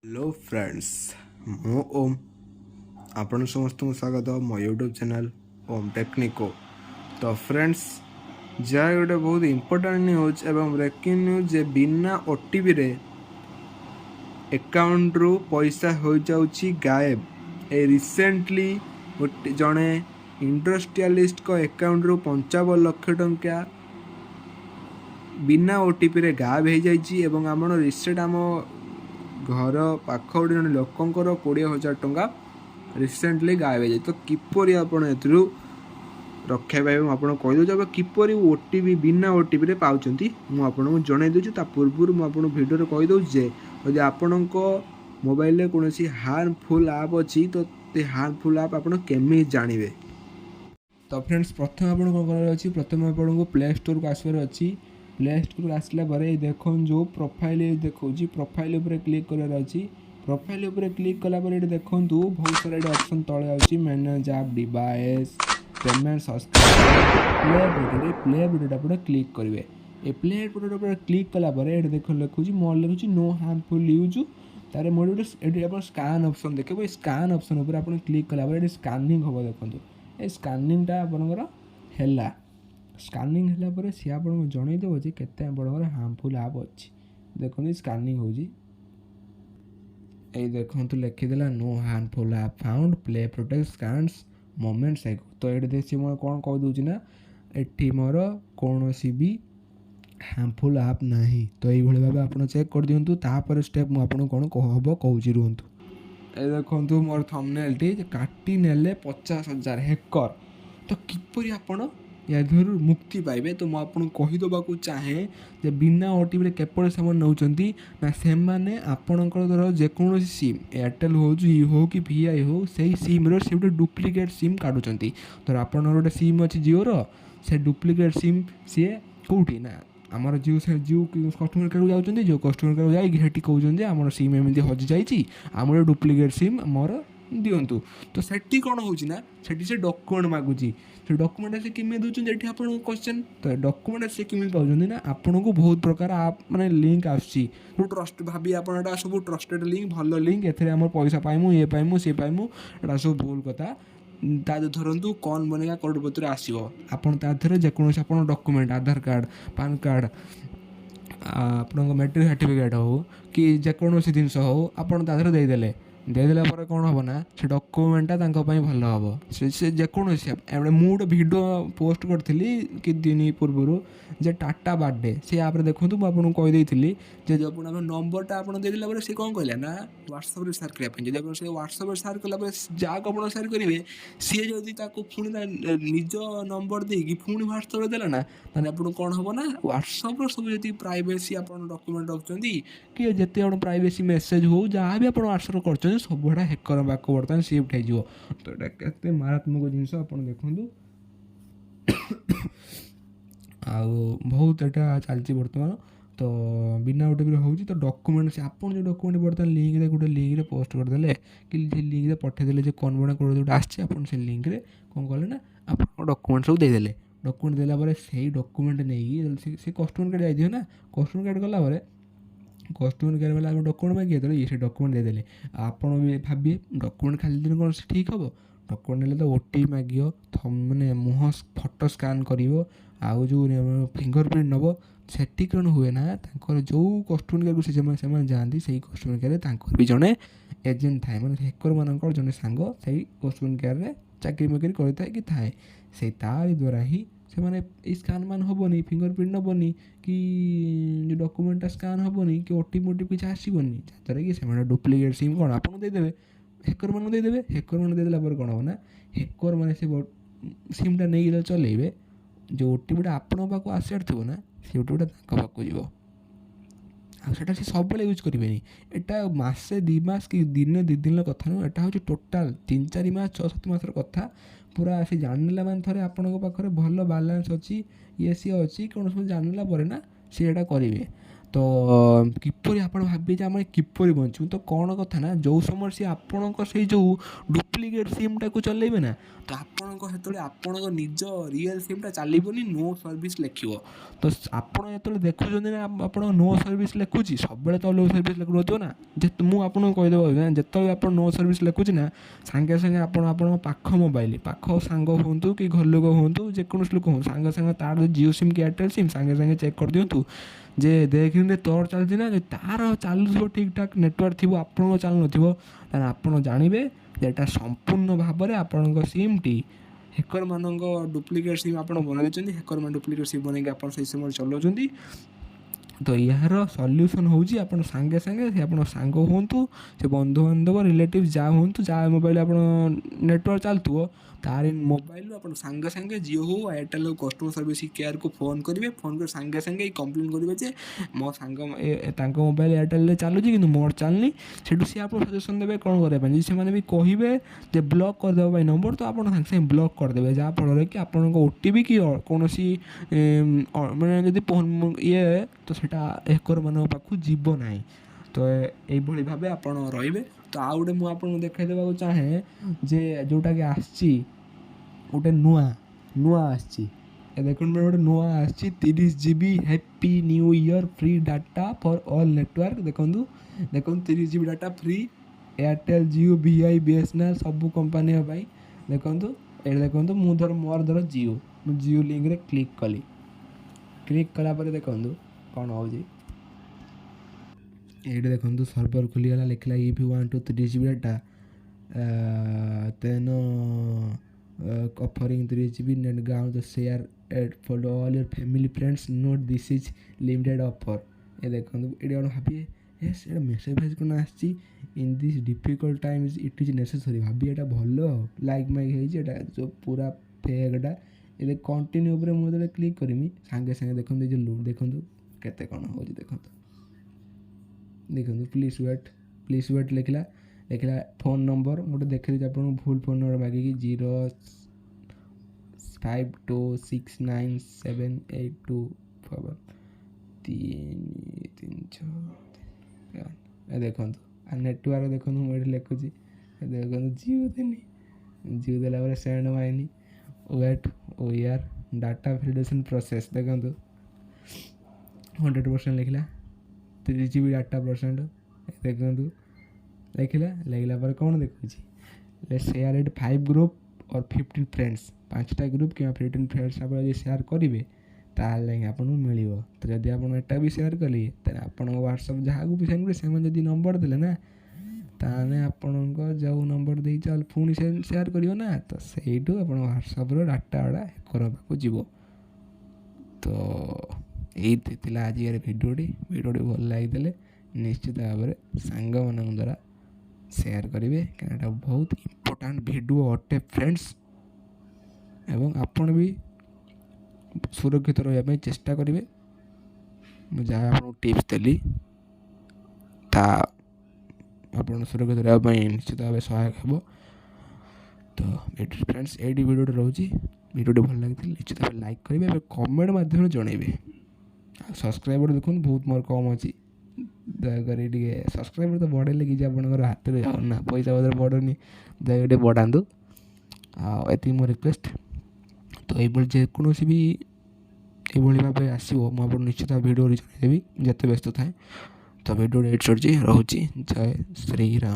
Hello friends मु ओम आपण समस्त स्वागत मो यूट्यूब चैनल ओम टेक्निको। तो फ्रेंड्स जहाँ गोटे बहुत इंपोर्टेंट न्यूज एवं ब्रेकिंग न्यूज जे बिना ओटीपी रे अकाउंट रु पैसा हो जाउची गायब। ए रिसेंटली जड़े इंडस्ट्रियलिस्ट को अकाउंट रु 55 लाख टंका बिना ओटीपी रे गायब हो जाइए। आम रिसेंट आम घर पाख गोटे जन लोकंर 20,000 टंका रिसेंटली गायब हो जाए। तो किपरि आपण एथरू रक्षा पाइबे आपन कहीदे किपरि ओटीपी बिना ओटीपी रे पाउचंती मु आपन जणाई दूँ। ता पूर्व मु आपन वीडियो रे कही दउछि जे यदि आपन मोबाइल रे कोनोसी हार्मफुल ऐप अछि तो ते हार्मफुल ऐप आपन केमि जानिबे। तो फ्रेंड्स प्रथम आपन कोन करर अछि प्रथम आपन को प्ले स्टोर को आसबार अछि। प्ले स्टोर को आसला परे देखन जो प्रोफाइल देखौ प्रोफाइल ऊपर क्लिक करार अछि। प्रोफाइल ऊपर क्लिक कला पर ये देखंतु बहुत सारा ऑप्शन तळे अछि manage app device payment subscribe play button पर क्लिक करेंगे। ए प्ले बटन पर क्लिक कला पर ये देख लिखुची मोर लिखुची नो हार्मफुल यूज तारे मोर गोटे आप स्कान ऑप्शन देखिए। स्कान ऑप्शन ऊपर आप क्लिक कला पर स्कानिंग हम देखो ये स्कानिंगटा आपंकर है। स्कानिंग है पर सी आपको जनईदेव जे केते आपंकर हार्मफुल ऐप अच्छी देखो स्कानिंग हो देखो लिखिदेला no harmful app found Play Protect scans moments आइको। तो ये देखिए मैं कौन कहीदे ना एटी मोर कौन भी हार्मफुल ऐप ना। तो ये भाव आप चेक कर दिंतु तापर स्टेप मुझे कौन हम कहूँ रुहतु। ये देखो मोर थंबनेल टी काटी नेले 50,000 हैकर। तो किपरि आपण या मुक्ति पाइबे तो मुझे आपको कहीदेवाक चाहे जे बिना ओटीपी रे केपड़ से नौचंती ना से माने आपणकर जेकोसी सिम एयरटेल हो जियो हो कि VI हो से सिम रो से गोटे डुप्लिकेट सिम काटुचंती। तो आपन गोटे सिम अच्छी जिओर से डुप्लिकेट सिम सी कौटी ना आमर जियो से जियो कस्टमर केयर जाऊँच जो कस्टमर केयर जाइए कहते आम सिम एमती हजि जाइए आम डुप्लिकेट सिम मोर दिंतु। तो सेठी कौन होना से डॉक्यूमेंट मागुची से डॉक्यूमेंट से किमें दूसरी ये आप क्वेश्चन। तो डॉक्यूमेंट से किमें पाँच ना आपन को बहुत प्रकार आप माने लिंक आसुची ट्रस्ट भाभी आपटा सब ट्रस्टेड लिंक भल लिंक एम पैसा पाइमु ये पाइमु सी पाइमु एटा सब भूल कथा। ता धरतु कौन बनेगा करोड़पति आसो आपन जेकोसी आप डॉक्यूमेंट आधार कार्ड पान कार्ड आपन मैट्रिक सर्टिफिकेट हो कि जेकोसी जिनस हो आपन देदेले देदेला पर कौन हम ना से डॉक्यूमेंटा भल हम से जेकोसी मुझे गोटे भिडियो पोस्ट करी कि दिन पूर्व जे टाटा बर्थडे से आप देखो मुझे कहीदेली जो नंबरटा आप देदेला सी कौन कहला ना व्हाट्सएप सेयार करने जब से व्हाट्सएप सेयार कला जहाँ को आप सेयार करेंगे सी जदि पुणी निज नंबर देकी पुणी व्हाट्सएप देला ना ताने आपको कौन हम ना व्हाट्सएप सब जी प्राइवेसी आप डॉक्यूमेंट रखुच्च कि जिते आप प्राइवेसी मेसेज हो जहाँ भी आप व्हाट्सएप कर सबुड़ा हैकर पाक बर्तमान सिफ्ट हो। तो ये केते मारात्मक जिनस आप देखु आ बहुत यहाँ चलती बर्तमान। तो बिना ओटीपी हो तो डॉक्यूमेंट से आप जो डॉक्यूमेंट बर्तमान लिंक गोटे लिंक पोस्ट करदे कि लिंक पठेदेले जो कन्वर्ट कर जो आसान से लिंक कौन कले ना आप डॉक्यूमेंट सब देदेले डॉक्यूमेंट देला से डॉक्यूमेंट नहीं से कस्टमर केयर जाइए ना कस्टमर केयर गला कस्टमर केयर वाला डॉक्यूमेंट मांगे ये से डॉक्यूमेंट देदेले आपड़ भी भाविए डॉक्यूमेंट खाली दिन कौन ठीक हम डॉक्यूमेंट ने तो ओटीपी मांग मैंने मुँह फोटो स्कान कर आउ जो फिंगरप्रिंट नब सेठी कौन हुए ना जो कस्टमर केयर से जाती से कस्टमर केयर भी जड़े एजेंट थाए मैंने हैकर मान जड़े सांग से कस्टमर केयर चाकरी माकरी करता कि थाए से तारी द्वारा ही से माने स्कान मान हेनी फिंगरप्रिंट नबनी कि डॉक्यूमेंटा स्कान हेनी कि ओटीपी किसी आसबनी जहाँद्वारा कि से डुप्लिकेट सिम कौन आपको देदेवे हैकर मान देदेवे हैकर मान देदेला कौन हम ना हैकर मैंने से सिमटा नहीं चलेबे जो ओटीपीटा आपण पाक आसार थो ना से ओटीपीटा पाक आटा से सब यूज करेंगे यहाँ मसे 2 मास कि दिन 2 दिन कथा नुह यहाँ हूँ टोटाल 3-4 मास 6-7 मासर कथा पूरा से जानला मान थे आपण पाखे भल बालान्स अच्छी ये सी अच्छी कौन सब जानला ना सी एटा करेंगे। ତ କିପରି ଆପଣ ଭାବିବେ ଯେ ଆମେ କିପରି ବଞ୍ଚିବୁ, ତ କ'ଣ କଥା ନା ଯେଉଁ ସମୟରେ ସିଏ ଆପଣଙ୍କ ସେଇ ଯେଉଁ ଡୁପ୍ଲିକେଟ୍ ସିମ୍ଟାକୁ ଚଲେଇବେ ନା, ତ ଆପଣଙ୍କ ସେତେବେଳେ ଆପଣଙ୍କ ନିଜ ରିଅଲ୍ ସିମ୍ଟା ଚାଲିବନି, ନୋ ସର୍ଭିସ୍ ଲେଖିବ। ତ ଆପଣ ଯେତେବେଳେ ଦେଖୁଛନ୍ତି ନା ଆପଣଙ୍କ ନୋ ସର୍ଭିସ୍ ଲେଖୁଛି, ସବୁବେଳେ ତ ନୋ ସର୍ଭିସ୍ ଲେଖୁନଥିବ ନା, ମୁଁ ଆପଣଙ୍କୁ କହିଦେବ ନା, ଯେତେବେଳେ ଆପଣ ନୋ ସର୍ଭିସ୍ ଲେଖୁଛି ନା, ସାଙ୍ଗେ ସାଙ୍ଗେ ଆପଣ ଆପଣଙ୍କ ପାଖ ମୋବାଇଲ, ପାଖ ସାଙ୍ଗ ହୁଅନ୍ତୁ କି ଘର ଲୋକ ହୁଅନ୍ତୁ, ଯେକୌଣସି ଲୋକ ହୁଅନ୍ତୁ, ସାଙ୍ଗେ ସାଙ୍ଗେ ତା'ର ଜିଓ ସିମ୍ କି ଏୟାରଟେଲ୍ ସିମ୍ ସାଙ୍ଗେ ସାଙ୍ଗେ ଚେକ୍ କରିଦିଅନ୍ତୁ ଯେ ଦେଖିଲେ ତୋର ଚାଲିଛି ନା, ଯେ ତା'ର ଚାଲୁଥିବ ଠିକ୍ ଠାକ୍ ନେଟୱାର୍କ ଥିବ, ଆପଣଙ୍କ ଚାଲୁନଥିବ, ତାହେଲେ ଆପଣ ଜାଣିବେ ଯେ ଏଇଟା ସମ୍ପୂର୍ଣ୍ଣ ଭାବରେ ଆପଣଙ୍କ ସିମ୍ଟି ହେକର୍ମାନଙ୍କ ଡୁପ୍ଲିକେଟ୍ ସିମ୍ ଆପଣ ବନେଇ ଦେଇଛନ୍ତି, ହେକର୍ମାନେ ଡୁପ୍ଲିକେଟ୍ ସିମ୍ ବନେଇକି ଆପଣ ସେଇ ସମୟରେ ଚଲାଉଛନ୍ତି। ତ ଏହାର ସଲ୍ୟୁସନ୍ ହେଉଛି ଆପଣ ସାଙ୍ଗେ ସାଙ୍ଗେ ସେ ଆପଣ ସାଙ୍ଗ ହୁଅନ୍ତୁ, ସେ ବନ୍ଧୁବାନ୍ଧବ ରିଲେଟିଭ୍ ଯାହା ହୁଅନ୍ତୁ, ଯାହା ମୋବାଇଲ୍ ଆପଣ ନେଟୱାର୍କ ଚାଲୁଥିବ, ତାରି ମୋବାଇଲରୁ ଆପଣ ସାଙ୍ଗେ ସାଙ୍ଗେ ଜିଓ ହଉ ଏୟାରଟେଲ୍ ହଉ କଷ୍ଟମର୍ ସର୍ଭିସ୍ କେୟାରକୁ ଫୋନ୍ କରିବେ। ଫୋନ୍ କରି ସାଙ୍ଗେ ସାଙ୍ଗେ କମ୍ପ୍ଲେନ୍ କରିବେ ଯେ ମୋ ସାଙ୍ଗ ତାଙ୍କ ମୋବାଇଲ୍ ଏୟାରଟେଲ୍ରେ ଚାଲୁଛି କିନ୍ତୁ ମୋର ଚାଲୁନି। ସେଠୁ ସିଏ ଆପଣଙ୍କୁ ସଜେସନ୍ ଦେବେ କ'ଣ କରିବା ପାଇଁ। ଯଦି ସେମାନେ ବି କହିବେ ଯେ ବ୍ଲକ୍ କରିଦେବା ପାଇଁ ନମ୍ବର, ତ ଆପଣ ସାଙ୍ଗେ ସାଙ୍ଗେ ବ୍ଲକ୍ କରିଦେବେ, ଯାହାଫଳରେ କି ଆପଣଙ୍କ OTP କି କୌଣସି ମାନେ ଯଦି ତ ସେଇଟା ହେକର୍ମାନଙ୍କ ପାଖକୁ ଯିବ ନାହିଁ। ତ ଏଇଭଳି ଭାବେ ଆପଣ ରହିବେ। ତ ଆଉ ଗୋଟେ ମୁଁ ଆପଣଙ୍କୁ ଦେଖାଇ ଦେବାକୁ ଚାହେଁ ଯେ ଯେଉଁଟାକି ଆସିଛି ଗୋଟେ ନୂଆ ଆସିଛି, ଦେଖନ୍ତୁ ଗୋଟେ ନୂଆ ଆସିଛି 30 GB happy new year free data for all network. ଦେଖନ୍ତୁ 30 GB data free, Airtel, Jio, VI, BSNL ସବୁ କମ୍ପାନୀଙ୍କ ପାଇଁ। ଦେଖନ୍ତୁ ଏଇଟା ଦେଖନ୍ତୁ, ମୋର ଧର ଜିଓ, ମୁଁ ଜିଓ ଲିଙ୍କରେ କ୍ଲିକ୍ କଲି। କ୍ଲିକ୍ କଲା ପରେ ଦେଖନ୍ତୁ କ'ଣ ହେଉଛି, ଏଇଠି ଦେଖନ୍ତୁ ସର୍ଭର ଖୋଲିଗଲା, ଲେଖିଲା if you want to 30 GB data then offering 3 GB net ground share it for all your family friends, note this is limited offer। ଏ ଦେଖନ୍ତୁ ଏଇଠି କ'ଣ ଭାବିବେ, ଏସ୍ ଏଇଟା ମେସେଜ୍ କ'ଣ ଆସିଛି, in this difficult Times it is necessary. ଭାବି ଏଇଟା ଭଲ ଲାଇକ୍ ମାଇକ୍ ହେଇଛି, ଏଇଟା ଯେଉଁ ପୁରା ଫେକ୍ଟା। ଏବେ କଣ୍ଟିନ୍ୟୁ ଉପରେ ମୁଁ ଯେତେବେଳେ କ୍ଲିକ୍ କରିମି ସାଙ୍ଗେ ସାଙ୍ଗେ ଦେଖନ୍ତୁ ଏ ଯେଉଁ ଦେଖନ୍ତୁ କେତେ କ'ଣ ହେଉଛି। ଦେଖନ୍ତୁ ପ୍ଲିଜ୍ ୱେଟ୍ ଲେଖିଲା ଫୋନ୍ ନମ୍ବର ମୁଁ ଗୋଟେ ଦେଖିଦେଉଛି ଆପଣଙ୍କୁ, ଭୁଲ ଫୋନ୍ ନମ୍ବର ମାଗିକି 052697824 ଦେଖନ୍ତୁ। ଆଉ ନେଟୱାର୍କ ଦେଖନ୍ତୁ ମୁଁ ଏଠି ଲେଖୁଛି, ଦେଖନ୍ତୁ ଜିଓ ଦେଲା ପରେ ସେଣ୍ଡ ମାଇନି wait we are data validation process. ଦେଖନ୍ତୁ 100% ଲେଖିଲା, 30 GB ଡାଟା ପରସେଣ୍ଟ। ଦେଖନ୍ତୁ ଲେଖିଲା ପରେ କ'ଣ ଦେଖୁଛି, ସେୟାର ଇଟ୍ 5 ଗ୍ରୁପ୍ ଅର୍ 15 ଫ୍ରେଣ୍ଡସ୍, 5ଟା ଗ୍ରୁପ୍ କିମ୍ବା 15 ଫ୍ରେଣ୍ଡସ୍ ଆପଣ ଯଦି ସେୟାର କରିବେ ତାହେଲେ ହିଁ ଆପଣଙ୍କୁ ମିଳିବ। ତ ଯଦି ଆପଣ ଏଟା ବି ସେୟାର କଲେ ତାହେଲେ ଆପଣଙ୍କ ହ୍ୱାଟ୍ସଆପ୍ ଯାହାକୁ ବି ସେଣ୍ଡ କରିବେ, ସେମାନେ ଯଦି ନମ୍ବର ଦେଲେ ନା, ତାହେଲେ ଆପଣଙ୍କ ଯେଉଁ ନମ୍ବର ଦେଇଛ ପୁଣି ସେୟାର କରିବ ନା, ତ ସେଇଠୁ ଆପଣଙ୍କ ହ୍ୱାଟ୍ସଆପ୍ର ଡାଟା ଗୁଡ଼ା ହେକର୍ ପାଖକୁ ଯିବ। ତ ଏଇ ଥିଲା ଆଜିକାର ଭିଡ଼ିଓଟି ଭଲ ଲାଗିଥିଲେ ନିଶ୍ଚିତ ଭାବରେ ସାଙ୍ଗମାନଙ୍କ ଦ୍ୱାରା ସେୟାର କରିବେ, କାରଣ ଏଇଟା ବହୁତ ଇମ୍ପୋର୍ଟାଣ୍ଟ ଭିଡ଼ିଓ ଅଟେ ଫ୍ରେଣ୍ଡସ୍। ଏବଂ ଆପଣ ବି ସୁରକ୍ଷିତ ରହିବା ପାଇଁ ଚେଷ୍ଟା କରିବେ। ମୁଁ ଯାହା ଆପଣଙ୍କୁ ଟିପ୍ସ ଦେଲି ତାହା ଆପଣ ସୁରକ୍ଷିତ ରହିବା ପାଇଁ ନିଶ୍ଚିତ ଭାବେ ସହାୟକ ହେବ। ତ ଫ୍ରେଣ୍ଡସ୍ ଏଇଠି ଭିଡ଼ିଓଟି ରହୁଛି। ଭିଡ଼ିଓଟି ଭଲ ଲାଗିଥିଲେ ନିଶ୍ଚିତ ଭାବେ ଲାଇକ୍ କରିବେ, ଏବେ କମେଣ୍ଟ ମାଧ୍ୟମରେ ଜଣାଇବେ। ଆଉ ସବସ୍କ୍ରାଇବର୍ ଦେଖନ୍ତୁ ବହୁତ ମୋର କମ୍ ଅଛି, ଦୟାକରି ଟିକେ ସବସ୍କ୍ରାଇବର୍ ତ ବଢ଼େଇଲେ କିଛି ଆପଣଙ୍କର ହାତରେ ଯାଉନି ନା, ପଇସା ପତ୍ର ବଢ଼ୁନି, ଦୟାକରି ଟିକେ ବଢ଼ାନ୍ତୁ। ଆଉ ଏତିକି ମୋ ରିକ୍ୱେଷ୍ଟ। ତ ଏଇଭଳି ଯେକୌଣସି ବି ଏଇଭଳି ଭାବେ ଆସିବ ମୁଁ ଆପଣଙ୍କୁ ନିଶ୍ଚିତ ଭିଡ଼ିଓରେ ଜଣାଇଦେବି ଯେତେ ବ୍ୟସ୍ତ ଥାଏ। ତ ଭିଡ଼ିଓ ଏଇଠି ସରିଛି, ରହୁଛି। ଜୟ ଶ୍ରୀରାମ।